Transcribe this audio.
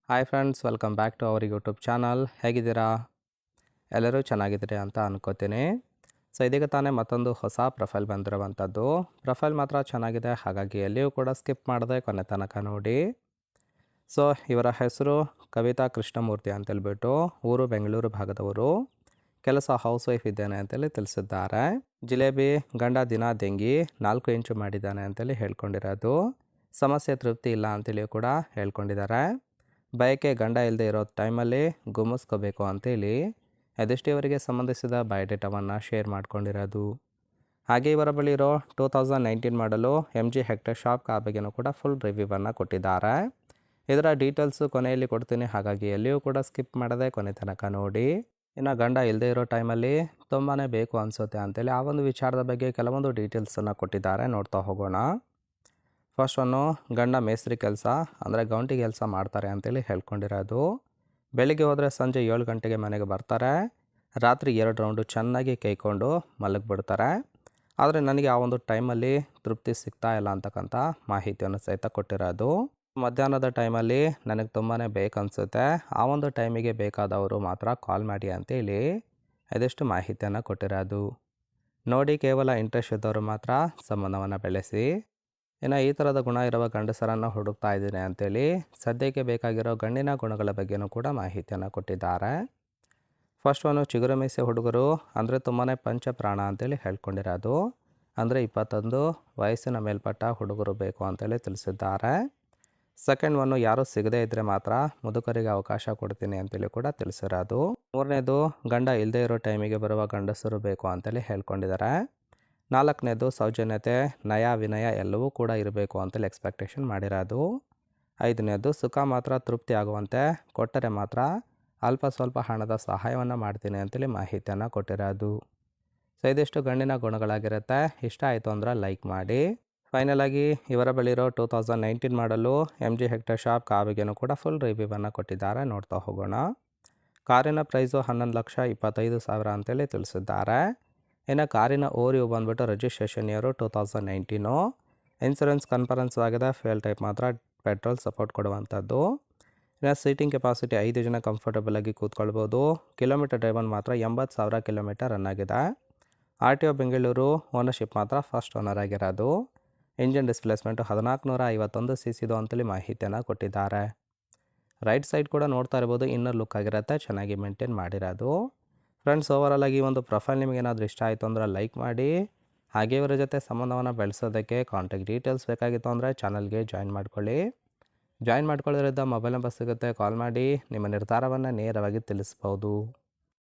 Hi friends, welcome back to our YouTube channel. ಹೇಗಿದ್ದೀರಾ? ಎಲ್ಲರೂ ಚೆನ್ನಾಗಿದ್ದೀರಿ ಅಂತ ಅನ್ಕೋತೀನಿ. ಸೊ ಇದೀಗ ತಾನೇ ಮತ್ತೊಂದು ಹೊಸ ಪ್ರೊಫೈಲ್ ಬಂದಿರುವಂಥದ್ದು. ಪ್ರೊಫೈಲ್ ಮಾತ್ರ ಚೆನ್ನಾಗಿದೆ, ಹಾಗಾಗಿ ಎಲ್ಲಿಯೂ ಕೂಡ ಸ್ಕಿಪ್ ಮಾಡದೆ ಕೊನೆ ತನಕ ನೋಡಿ. ಸೊ ಇವರ ಹೆಸರು ಕವಿತಾ ಕೃಷ್ಣಮೂರ್ತಿ ಅಂತೇಳ್ಬಿಟ್ಟು, ಊರು ಬೆಂಗಳೂರು ಭಾಗದವರು. ಕೆಲಸ ಹೌಸ್ ವೈಫ್ ಇದ್ದೇನೆ ಅಂತೇಳಿ ತಿಳಿಸಿದ್ದಾರೆ. ಜಿಲೇಬಿ ಗಂಡ ದಿನ ದೆಂಗಿ 4 ಇಂಚು ಮಾಡಿದ್ದಾನೆ ಅಂತೇಳಿ ಹೇಳ್ಕೊಂಡಿರೋದು. ಸಮಸ್ಯೆ ತೃಪ್ತಿ ಇಲ್ಲ ಅಂತೇಳಿ ಕೂಡ ಹೇಳ್ಕೊಂಡಿದ್ದಾರೆ. ಬಯಕೆ ಗಂಡ ಇಲ್ಲದೆ ಇರೋ ಟೈಮಲ್ಲಿ ಗುಮ್ಮಿಸ್ಕೋಬೇಕು ಅಂತೇಳಿ ಅದೆಷ್ಟೇ ಇವರಿಗೆ ಸಂಬಂಧಿಸಿದ ಬಯೋಡೇಟಾವನ್ನು ಶೇರ್ ಮಾಡ್ಕೊಂಡಿರೋದು. ಹಾಗೆ ಇವರ ಬಳಿ ಇರೋ 2019 ಮಾಡಲು MG ಹೆಕ್ಟರ್ ಶಾಪ್ ಕಾರ್ ಬಗ್ಗೆನೂ ಕೂಡ ಫುಲ್ ರಿವ್ಯೂವನ್ನು ಕೊಟ್ಟಿದ್ದಾರೆ. ಇದರ ಡೀಟೇಲ್ಸು ಕೊನೆಯಲ್ಲಿ ಕೊಡ್ತೀನಿ, ಹಾಗಾಗಿ ಎಲ್ಲಿಯೂ ಕೂಡ ಸ್ಕಿಪ್ ಮಾಡದೆ ಕೊನೆ ತನಕ ನೋಡಿ. ಇನ್ನು ಗಂಡ ಇಲ್ಲದೆ ಇರೋ ಟೈಮಲ್ಲಿ ತುಂಬಾ ಬೇಕು ಅನಿಸುತ್ತೆ ಅಂತೇಳಿ ಆ ಒಂದು ವಿಚಾರದ ಬಗ್ಗೆ ಕೆಲವೊಂದು ಡೀಟೇಲ್ಸನ್ನು ಕೊಟ್ಟಿದ್ದಾರೆ, ನೋಡ್ತಾ ಹೋಗೋಣ. ಫಸ್ಟ್ ಒನ್ನು, ಗಂಡ ಮೇಸ್ತ್ರಿ ಕೆಲಸ ಅಂದರೆ ಗೌಂಟಿ ಕೆಲಸ ಮಾಡ್ತಾರೆ ಅಂತೇಳಿ ಹೇಳ್ಕೊಂಡಿರೋದು. ಬೆಳಿಗ್ಗೆ ಹೋದರೆ ಸಂಜೆ 7 ಗಂಟೆಗೆ ಮನೆಗೆ ಬರ್ತಾರೆ. ರಾತ್ರಿ 2 ರೌಂಡು ಚೆನ್ನಾಗಿ ಕೈಕೊಂಡು ಮಲಗಿಬಿಡ್ತಾರೆ. ಆದರೆ ನನಗೆ ಆ ಒಂದು ಟೈಮಲ್ಲಿ ತೃಪ್ತಿ ಸಿಗ್ತಾ ಇಲ್ಲ ಅಂತಕ್ಕಂಥ ಮಾಹಿತಿಯನ್ನು ಸಹಿತ ಕೊಟ್ಟಿರೋದು. ಮಧ್ಯಾಹ್ನದ ಟೈಮಲ್ಲಿ ನನಗೆ ತುಂಬಾ ಬೇಕನ್ಸುತ್ತೆ, ಆ ಒಂದು ಟೈಮಿಗೆ ಬೇಕಾದವರು ಮಾತ್ರ ಕಾಲ್ ಮಾಡಿ ಅಂತೇಳಿ ಅದೆಷ್ಟು ಮಾಹಿತಿಯನ್ನು ಕೊಟ್ಟಿರೋದು. ನೋಡಿ, ಕೇವಲ ಇಂಟ್ರೆಸ್ಟ್ ಇದ್ದವರು ಮಾತ್ರ ಸಂಬಂಧವನ್ನು ಬೆಳೆಸಿ. ಇನ್ನು ಈ ಥರದ ಗುಣ ಇರುವ ಗಂಡಸರನ್ನು ಹುಡುಕ್ತಾ ಇದ್ದೀನಿ ಅಂತೇಳಿ ಸದ್ಯಕ್ಕೆ ಬೇಕಾಗಿರೋ ಗಂಡಿನ ಗುಣಗಳ ಬಗ್ಗೆನೂ ಕೂಡ ಮಾಹಿತಿಯನ್ನು ಕೊಟ್ಟಿದ್ದಾರೆ. ಫಸ್ಟ್ ಒನ್ನು, ಚಿಗುರು ಮೀಸೆ ಹುಡುಗರು ಅಂದರೆ ತುಂಬಾ ಪಂಚಪ್ರಾಣ ಅಂತೇಳಿ ಹೇಳ್ಕೊಂಡಿರೋದು. ಅಂದರೆ 21 ವಯಸ್ಸಿನ ಮೇಲ್ಪಟ್ಟ ಹುಡುಗರು ಬೇಕು ಅಂತೇಳಿ ತಿಳಿಸಿದ್ದಾರೆ. ಸೆಕೆಂಡ್ ಒನ್ನು, ಯಾರೂ ಸಿಗದೇ ಇದ್ದರೆ ಮಾತ್ರ ಮುದುಕರಿಗೆ ಅವಕಾಶ ಕೊಡ್ತೀನಿ ಅಂತೇಳಿ ಕೂಡ ತಿಳಿಸಿರೋದು. ಮೂರನೇದು, ಗಂಡ ಇಲ್ಲದೇ ಇರೋ ಟೈಮಿಗೆ ಬರುವ ಗಂಡಸರು ಬೇಕು ಅಂತೇಳಿ ಹೇಳ್ಕೊಂಡಿದ್ದಾರೆ. ನಾಲ್ಕನೇದು, ಸೌಜನ್ಯತೆ, ನಯ ವಿನಯ ಎಲ್ಲವೂ ಕೂಡ ಇರಬೇಕು ಅಂತೇಳಿ ಎಕ್ಸ್ಪೆಕ್ಟೇಷನ್ ಮಾಡಿರೋದು. ಐದನೇದು, ಸುಖ ಮಾತ್ರ ತೃಪ್ತಿ ಆಗುವಂತೆ ಕೊಟ್ಟರೆ ಮಾತ್ರ ಅಲ್ಪ ಸ್ವಲ್ಪ ಹಣದ ಸಹಾಯವನ್ನು ಮಾಡ್ತೀನಿ ಅಂತೇಳಿ ಮಾಹಿತಿಯನ್ನು ಕೊಟ್ಟಿರೋದು. ಸೊ ಇದಿಷ್ಟು ಗಂಡಿನ ಗುಣಗಳಾಗಿರುತ್ತೆ. ಇಷ್ಟ ಆಯಿತು ಅಂದ್ರೆ ಲೈಕ್ ಮಾಡಿ. ಫೈನಲ್ ಆಗಿ ಇವರ ಬಳಿರೋ 2019 ಮಾಡಲು MG ಹೆಕ್ಟರ್ ಶಾಪ್ ಕಾರ್ ಬಗ್ಗೆನೂ ಕೂಡ ಫುಲ್ ರಿವ್ಯೂವನ್ನು ಕೊಟ್ಟಿದ್ದಾರೆ, ನೋಡ್ತಾ ಹೋಗೋಣ. ಕಾರಿನ ಪ್ರೈಸು 11,25,000 ಅಂತೇಳಿ ತಿಳಿಸಿದ್ದಾರೆ. ಇನ್ನು ಕಾರಿನ ಓರಿಯು ಬಂದುಬಿಟ್ಟು ರಿಜಿಸ್ಟ್ರೇಷನ್ ಇಯರು 2019. ಇನ್ಸೂರೆನ್ಸ್ ಕನ್ಫರೆನ್ಸ್ ಆಗಿದೆ. ಫ್ಯೂಯಲ್ ಟೈಪ್ ಮಾತ್ರ ಪೆಟ್ರೋಲ್ ಸಪೋರ್ಟ್ ಕೊಡುವಂಥದ್ದು. ಇನ್ನು ಸೀಟಿಂಗ್ ಕೆಪಾಸಿಟಿ 5 ಜನ ಕಂಫರ್ಟಬಲಾಗಿ ಕೂತ್ಕೊಳ್ಬೋದು. ಕಿಲೋಮೀಟರ್ ಡ್ರೈವನ್ ಮಾತ್ರ 80,000 ಕಿಲೋಮೀಟರ್ ರನ್ ಆಗಿದೆ. RTO ಬೆಂಗಳೂರು. ಓನರ್ಶಿಪ್ ಮಾತ್ರ ಫಸ್ಟ್ ಓನರ್ ಆಗಿರೋದು. ಇಂಜಿನ್ ಡಿಸ್ಪ್ಲೇಸ್ಮೆಂಟು 1451 cc ಅಂತೇಳಿ ಮಾಹಿತಿಯನ್ನು ಕೊಟ್ಟಿದ್ದಾರೆ. ರೈಟ್ ಸೈಡ್ ಕೂಡ ನೋಡ್ತಾ ಇರ್ಬೋದು, ಇನ್ನರ್ ಲುಕ್ ಆಗಿರುತ್ತೆ, ಚೆನ್ನಾಗಿ ಮೇಂಟೈನ್ ಮಾಡಿರೋದು. ಫ್ರೆಂಡ್ಸ್, ಓವರಾಲ್ ಆಗಿ ಒಂದು ಪ್ರೊಫೈಲ್ ನಿಮಗೆ ಏನಾದರೂ ಇಷ್ಟ ಆಯಿತು ಅಂದರೆ ಲೈಕ್ ಮಾಡಿ. ಹಾಗೆ ಇವರ ಜೊತೆ ಸಂಬಂಧವನ್ನು ಬೆಳೆಸೋದಕ್ಕೆ ಕಾಂಟ್ಯಾಕ್ಟ್ ಡೀಟೇಲ್ಸ್ ಬೇಕಾಗಿತ್ತು ಅಂದರೆ ಚಾನಲ್ಗೆ ಜಾಯಿನ್ ಮಾಡ್ಕೊಳ್ಳಿ. ಜಾಯಿನ್ ಮಾಡ್ಕೊಳ್ಳೋದ್ರಿಂದ ಮೊಬೈಲ್ ನಂಬರ್ ಸಿಗುತ್ತೆ, ಕಾಲ್ ಮಾಡಿ ನಿಮ್ಮ ನಿರ್ಧಾರವನ್ನು ನೇರವಾಗಿ ತಿಳಿಸ್ಬೋದು.